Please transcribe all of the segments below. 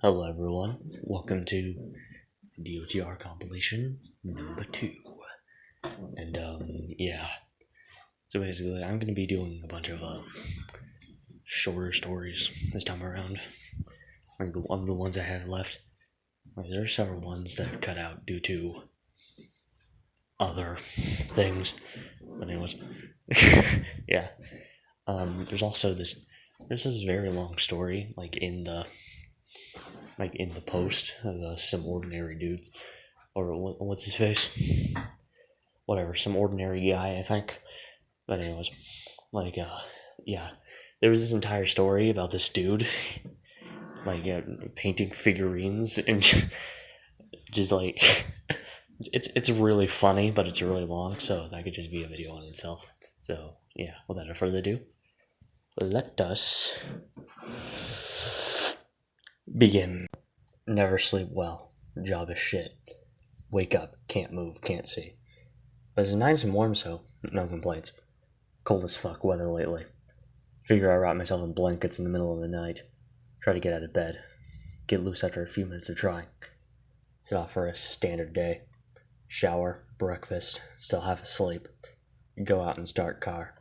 Hello everyone, welcome to DOTR Compilation number 2. And so basically I'm going to be doing a bunch of shorter stories this time around. Like of the ones I have left. Like, there are several ones that I've cut out due to other things. But anyways, yeah. There's also this very long story in the post of some ordinary dudes, or what's his face? Whatever, some ordinary guy, I think. But anyways, there was this entire story about this dude, painting figurines and just it's really funny, but it's really long, so that could just be a video in itself. So yeah, without further ado, let us begin. Never sleep well. Job is shit. Wake up. Can't move. Can't see. But it's nice and warm, so no complaints. Cold as fuck weather lately. Figure I wrap myself in blankets in the middle of the night. Try to get out of bed. Get loose after a few minutes of trying. Set off for a standard day. Shower. Breakfast. Still half asleep. Go out and start car.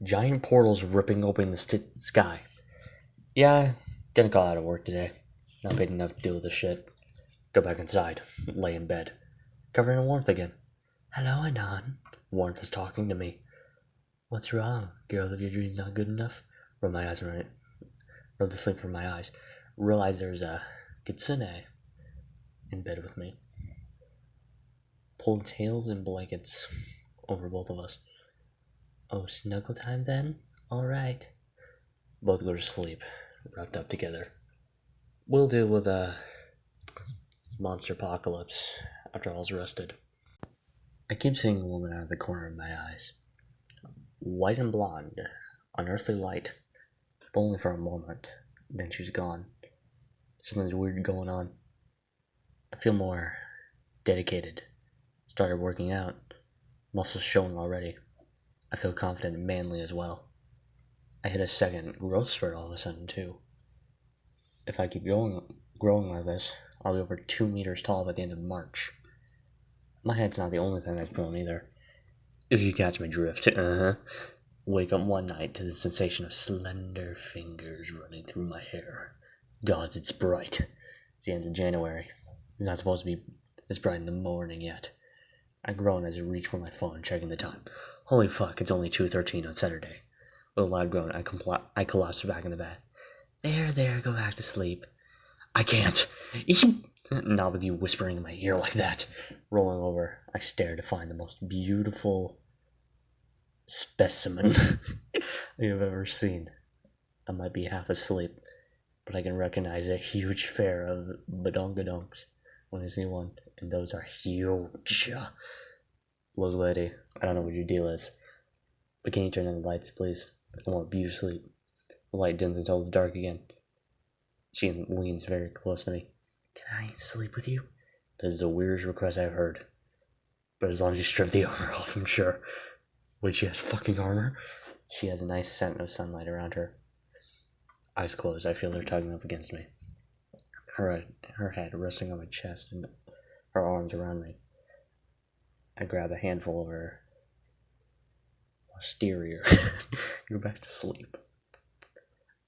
Giant portals ripping open the sky. Yeah, gonna call out of work today. Not paid enough to deal with this shit. Go back inside. Lay in bed. Covered in warmth again. Hello, Anon. Warmth is talking to me. What's wrong? Girl, if your dream's not good enough? Rub my eyes around it. Rub the sleep from my eyes. Realize there's a kitsune in bed with me. Pull tails and blankets over both of us. Oh, snuggle time then? Alright. Both go to sleep, wrapped up together. We'll deal with a monster apocalypse after all's rested. I keep seeing a woman out of the corner of my eyes. White and blonde, unearthly light, but only for a moment. Then she's gone. Something's weird going on. I feel more dedicated. Started working out. Muscles showing already. I feel confident and manly as well. I hit a second growth spurt all of a sudden too. If I keep growing like this, I'll be over 2 meters tall by the end of March. My head's not the only thing that's grown either. If you catch my drift. Wake up one night to the sensation of slender fingers running through my hair. Gods, it's bright. It's the end of January. It's not supposed to be this bright in the morning yet. I groan as I reach for my phone, checking the time. Holy fuck, it's only 2:13 on Saturday. With a loud groan, I collapse back in the bed. There, go back to sleep. I can't. Not with you whispering in my ear like that. Rolling over, I stare to find the most beautiful specimen I have ever seen. I might be half asleep, but I can recognize a huge pair of badongadonks when I see one, and those are huge. Look, lady, I don't know what your deal is, but can you turn on the lights, please? I want you to sleep. The light dims until it's dark again. She leans very close to me. Can I sleep with you? That is the weirdest request I've heard. But as long as you strip the armor off, I'm sure. Wait, she has fucking armor? She has a nice scent of sunlight around her. Eyes closed, I feel her tugging up against me. Her head resting on my chest and her arms around me. I grab a handful of her posterior. Go back to sleep.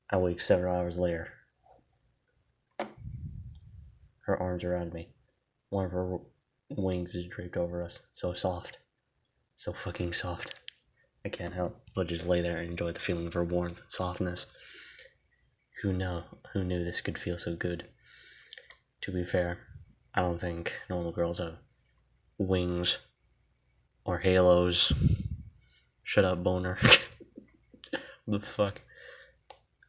I wake several hours later. Her arms around me. One of her wings is draped over us. So soft. So fucking soft. I can't help but just lay there and enjoy the feeling of her warmth and softness. Who knew this could feel so good? To be fair, I don't think normal girls have wings or halos. Shut up, boner. The fuck?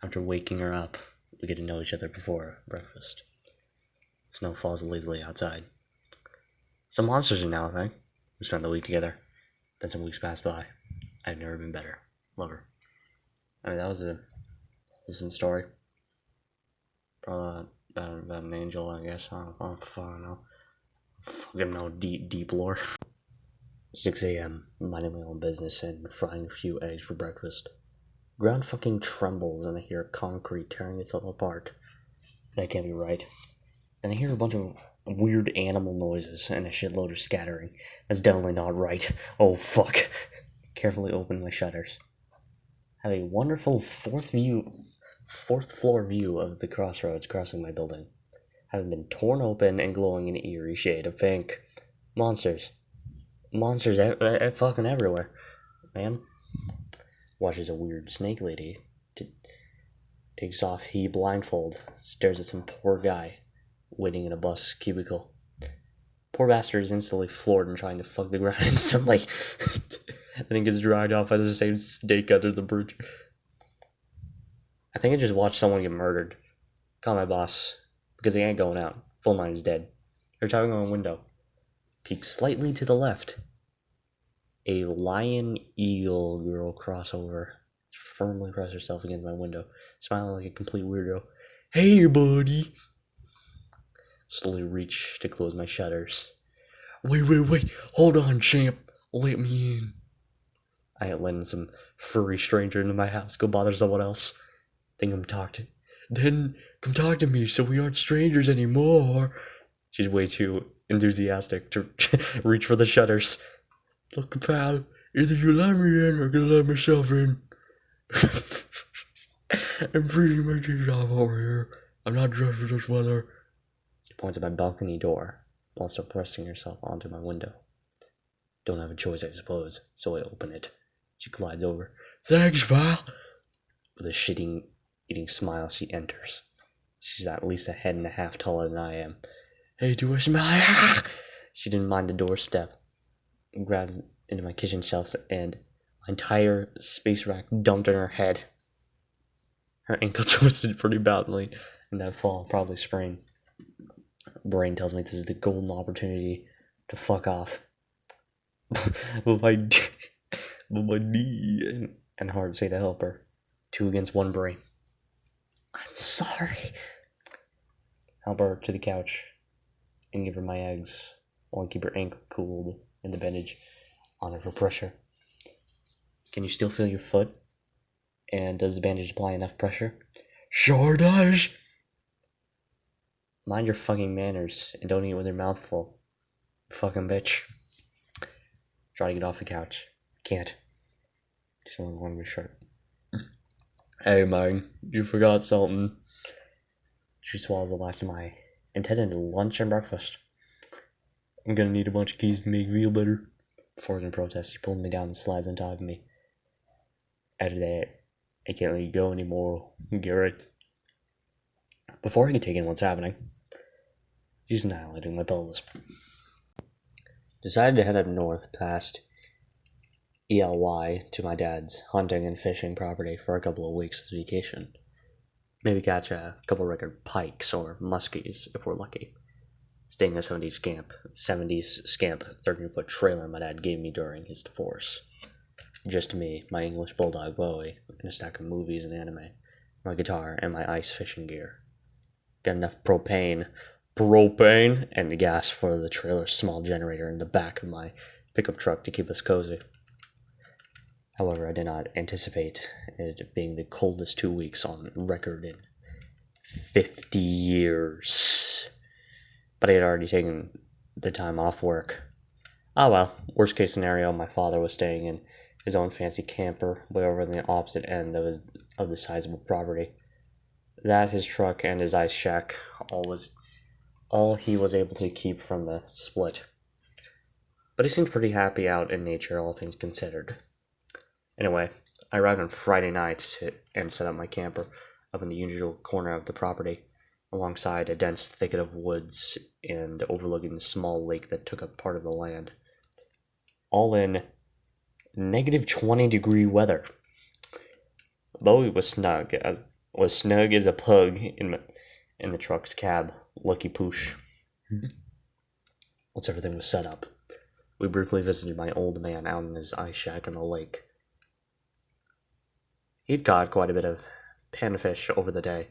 After waking her up, we get to know each other before breakfast. Snow falls lazily outside. Some monsters are now a thing. We spent the week together. Then some weeks passed by. I've never been better. Love her. I mean, that was some story. About an angel, I guess. I don't know. Fucking no deep lore. 6 a.m. Minding my own business and frying a few eggs for breakfast. Ground fucking trembles and I hear concrete tearing itself apart. That can't be right. And I hear a bunch of weird animal noises and a shitload of scattering. That's definitely not right. Oh, fuck. Carefully open my shutters. Have a wonderful fourth floor view of the Crossroads crossing my building. Having been torn open and glowing an eerie shade of pink. Monsters. Monsters fucking everywhere, man. Watches a weird snake lady. Takes off he blindfold. Stares at some poor guy waiting in a bus cubicle. Poor bastard is instantly floored and trying to fuck the ground instantly. And then gets dragged off by the same snake under the bridge. I think I just watched someone get murdered. Call my boss, because he ain't going out. Full 9 is dead. They're tapping on a window. Peek slightly to the left. A lion eagle girl crossover. Firmly pressed herself against my window, smiling like a complete weirdo. Hey, buddy! Slowly reach to close my shutters. Wait, hold on, champ. Let me in. I ain't letting some furry stranger into my house. Go bother someone else. Then come talk to me so we aren't strangers anymore. She's way too enthusiastic to reach for the shutters. Look, pal, either you let me in or I can let myself in. I'm freezing my cheeks off over here. I'm not dressed for this weather. She points at my balcony door while still pressing herself onto my window. Don't have a choice, I suppose, so I open it. She glides over. Thanks, pal. With a eating smile, she enters. She's at least a head and a half taller than I am. Hey, do I smell? She didn't mind the doorstep. Grabs into my kitchen shelves and my entire space rack dumped on her head. Her ankle twisted pretty badly in that fall, probably sprained. Brain tells me this is the golden opportunity to fuck off. but my knee and heart say to help her. 2 against 1 brain. I'm sorry. Help her to the couch and give her my eggs while I keep her ankle cooled and the bandage on her for pressure. Can you still feel your foot? And does the bandage apply enough pressure? Sure does. Mind your fucking manners and don't eat with your mouth full. Fucking bitch. Try to get off the couch. Can't. Just only one of my shirt. Hey man, you forgot something. She swallows the last of my intended lunch and breakfast. I'm gonna need a bunch of keys to make me feel better. Before I can protest, she pulled me down and slides on top of me. After that, I can't let you go anymore, Garrett. Before I can take in what's happening, she's annihilating my pelvis. Decided to head up north past ELY to my dad's hunting and fishing property for a couple of weeks as vacation. Maybe catch a couple record pikes or muskies if we're lucky. Staying in the 70s scamp 13-foot trailer my dad gave me during his divorce. Just me, my English bulldog Bowie, and a stack of movies and anime, my guitar, and my ice fishing gear. Got enough propane, and gas for the trailer's small generator in the back of my pickup truck to keep us cozy. However, I did not anticipate it being the coldest 2 weeks on record in 50 years. But I had already taken the time off work. Ah well, worst case scenario, my father was staying in his own fancy camper way over on the opposite end of the sizable property. That, his truck, and his ice shack, all he was able to keep from the split. But he seemed pretty happy out in nature, all things considered. Anyway, I arrived on Friday night and set up my camper up in the usual corner of the property, alongside a dense thicket of woods and overlooking a small lake that took up part of the land. All in negative 20-degree weather. Bowie was snug as a pug in the truck's cab. Lucky poosh. Once everything was set up, we briefly visited my old man out in his ice shack on the lake. He'd caught quite a bit of panfish over the day,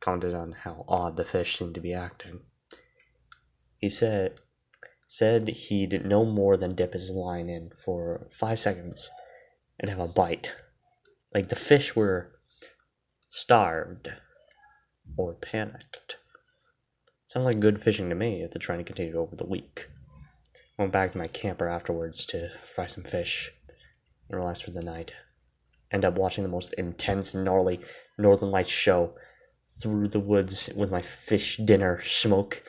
commented on how odd the fish seemed to be acting. He said he'd no more than dip his line in for 5 seconds and have a bite. Like the fish were starved. or panicked. Sounded like good fishing to me if they're trying to continue over the week. Went back to my camper afterwards to fry some fish and relax for the night. End up watching the most intense, gnarly Northern Lights show through the woods with my fish dinner, smoke,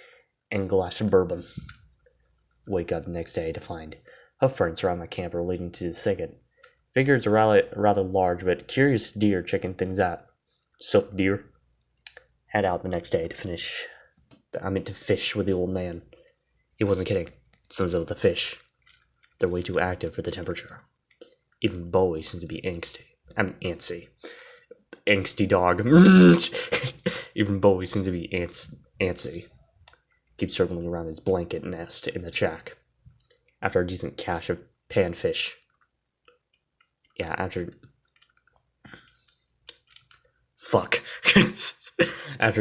and glass of bourbon. Wake up the next day to find hoof prints around my camper leading to the thicket. Figure it's a rather large but curious deer checking things out. So deer. Head out the next day to fish with the old man. He wasn't kidding. Some of the fish. They're way too active for the temperature. Even Bowie seems to be antsy. Angsty dog. Even Bowie seems to be antsy. Keeps circling around his blanket nest in the shack. After a decent cache of panfish. After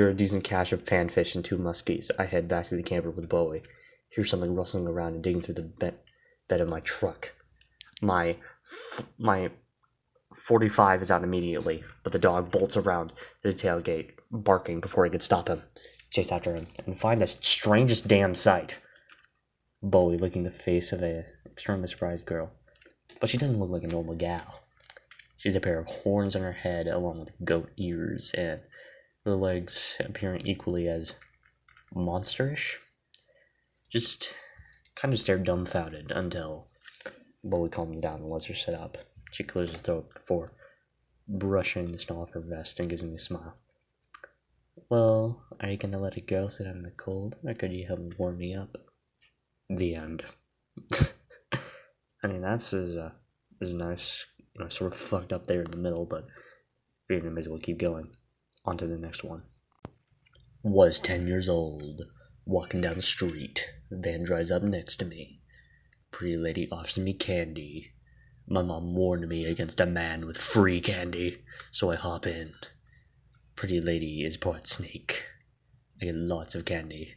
a decent cache of panfish and 2 muskies, I head back to the camper with Bowie. Hear something rustling around and digging through the bed of my truck. My 45 is out immediately, but the dog bolts around to the tailgate, barking before I could stop him. Chase after him and find the strangest damn sight. Bowie licking the face of a extremely surprised girl. But she doesn't look like a normal gal. She has a pair of horns on her head along with goat ears and the legs appearing equally as monsterish. Just kind of stare dumbfounded until Bowie calms down and lets her sit up. She clears her throat before brushing the snow off her vest and gives me a smile. Well, are you gonna let a girl sit out in the cold, or could you help me warm me up? The end. I mean, that's is nice, sort of fucked up there in the middle, but we may as well keep going. On to the next one. Was 10 years old, walking down the street. Van drives up next to me. Pretty lady offers me candy. My mom warned me against a man with free candy, so I hop in. Pretty lady is part snake. I get lots of candy.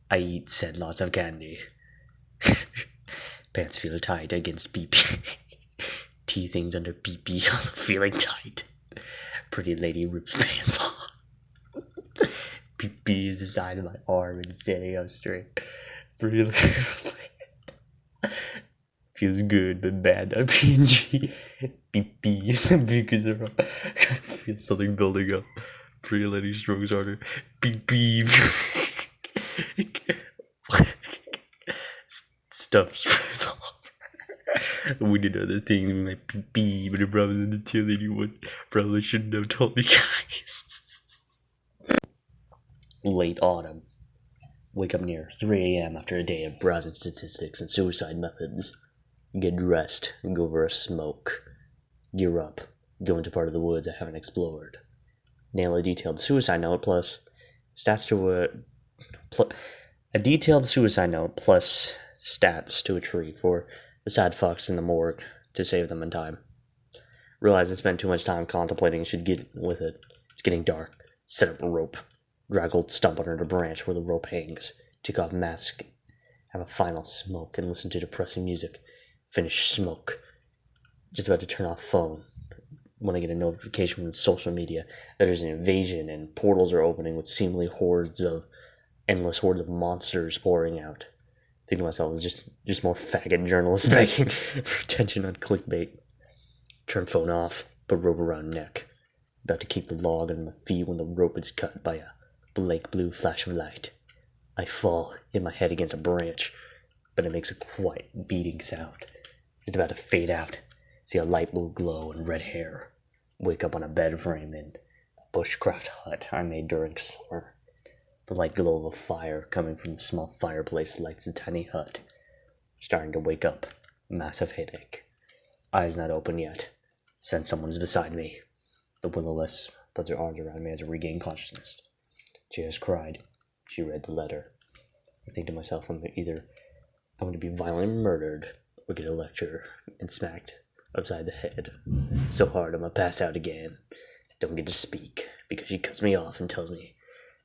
I eat said lots of candy. Pants feel tight against PP. Tea things under PP also feeling tight. Pretty lady rips pants off. PP is the side of my arm and standing up straight. Pretty lady rips my hand. Feels good but bad on PNG. PP is because I feel something building up. Pretty lady strokes harder. PP. Stuff spreads all over. We did other things with my PP, but the problem is the tail lady one. Probably shouldn't have told you guys. Late autumn. Wake up near 3 a.m. after a day of browsing statistics and suicide methods. Get dressed and go for a smoke. Gear up. Go into part of the woods I haven't explored. Nail a detailed suicide note plus stats to a detailed suicide note plus stats to a tree for the sad fucks in the morgue to save them in time. Realize I spent too much time contemplating and should get with it. It's getting dark. Set up a rope. Drag old stump under the branch where the rope hangs. Take off mask. Have a final smoke and listen to depressing music. Finish smoke. Just about to turn off phone when I get a notification from social media that there's an invasion and portals are opening with seemingly endless hordes of monsters pouring out. Think to myself, it's just more faggot journalists begging for attention on clickbait. Turn phone off, put rope around neck. About to keep the log on my feet when the rope is cut by a blank blue flash of light. I fall, hit my head against a branch, but it makes a quiet beating sound. It's about to fade out. See a light blue glow and red hair. Wake up on a bed frame in a bushcraft hut I made during summer. The light glow of a fire coming from the small fireplace lights the tiny hut. Starting to wake up. Massive headache. Eyes not open yet. Sense someone's beside me. The Willow-less puts her arms around me as I regain consciousness. She has cried. She read the letter. I think to myself, I'm going to be violently murdered or get a lecture and smacked upside the head so hard I'm gonna pass out again. Don't get to speak because she cuts me off and tells me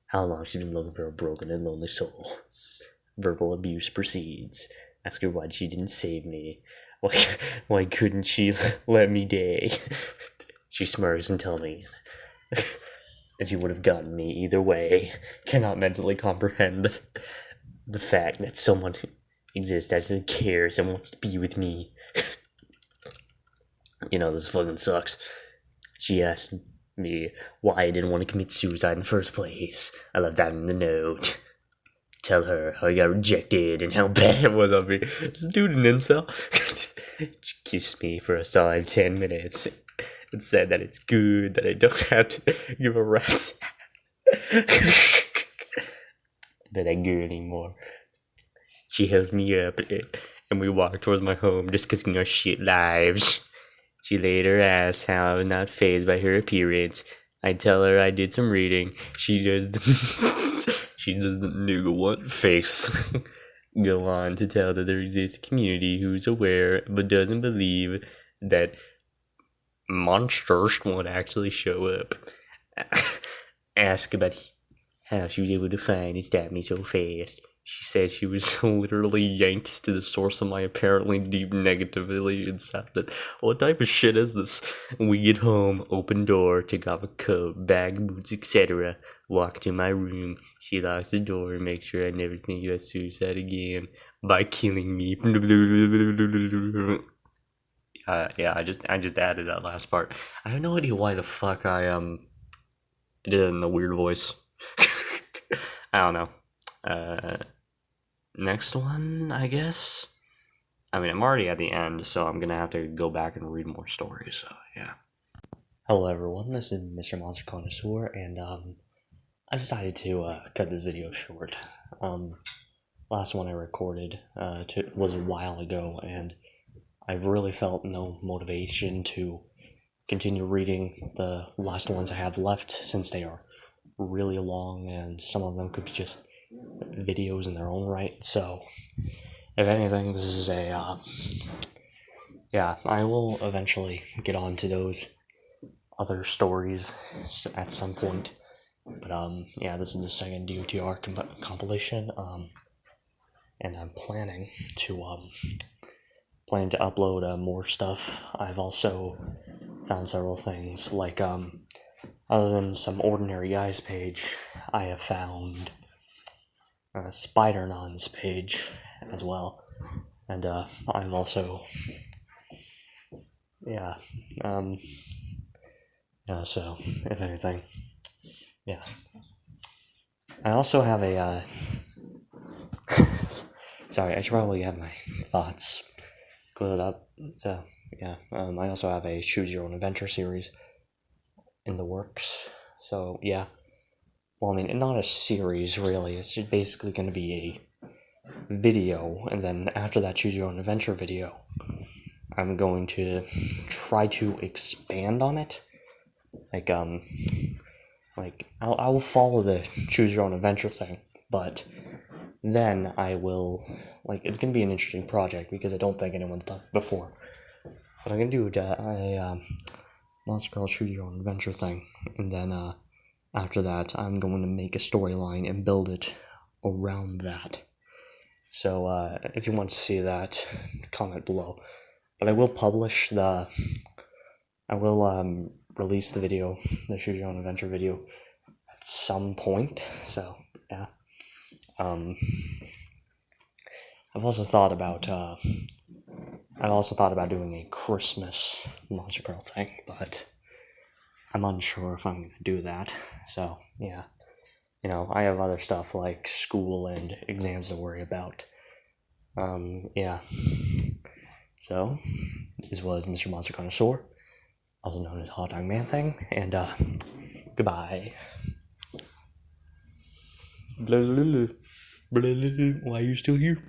how long she's been looking for a broken and lonely soul. Verbal abuse proceeds. Ask her why she didn't save me. Why couldn't she let me die? She smirks and tells me that you would have gotten me either way. Cannot mentally comprehend the fact that someone exists, actually cares, and wants to be with me. You know, this fucking sucks. She asked me why I didn't want to commit suicide in the first place. I left that in the note. Tell her how I got rejected and how bad it was on me. This dude an incel. She kissed me for a solid 10 minutes and said that it's good that I don't have to give a rat's that I good anymore. She held me up and we walked towards my home discussing our shit lives. She later asked how I was not fazed by her appearance. I tell her I did some reading. She does the nigga what face. Go on to tell that there exists a community who's aware but doesn't believe that monsters won't actually show up. Ask about how she was able to find and stab me so fast. She said she was literally yanked to the source of my apparently deep negativity inside it. What type of shit is this? We get home, open door, take off a coat, bag, boots, etc. Walk to my room. She locks the door and makes sure I never think about suicide again by killing me. Yeah, I just added that last part. I have no idea why the fuck I did it in the weird voice. I don't know. Next one, I guess. I mean, I'm already at the end, so I'm gonna have to go back and read more stories. So yeah. Hello everyone, this is Mr.MonsterConnoisseur, and I decided to cut this video short. Last one I recorded was a while ago, and I really felt no motivation to continue reading the last ones I have left, since they are really long, and some of them could be just videos in their own right. So if anything, this is a yeah, I will eventually get on to those other stories at some point, but yeah, this is the second DOTR compilation, and I'm planning to upload more stuff. I've also found several things, like other than some ordinary guys page, I have found Spider Non's page as well, and I've also so if anything, yeah, I also have a sorry, I should probably have my thoughts cleared up. So yeah, I also have a Choose Your Own Adventure series in the works. So yeah, well, I mean, not a series really. It's just basically going to be a video, and then after that Choose Your Own Adventure video, I'm going to try to expand on it. Like I will follow the Choose Your Own Adventure thing, but then I will, it's gonna be an interesting project because I don't think anyone's done it before. But I'm gonna do a Monster Girl Choose Your Own Adventure thing, and then after that I'm going to make a storyline and build it around that. So if you want to see that, comment below. But I will release the video, the Choose Your Own Adventure video, at some point. So yeah. I've also thought about doing a Christmas Monster Girl thing, but I'm unsure if I'm gonna do that. So yeah, you know, I have other stuff like school and exams to worry about. Yeah. So this was Mr.MonsterConnoisseur, also known as Hot Dog Man Thing, and goodbye. Why are you still here?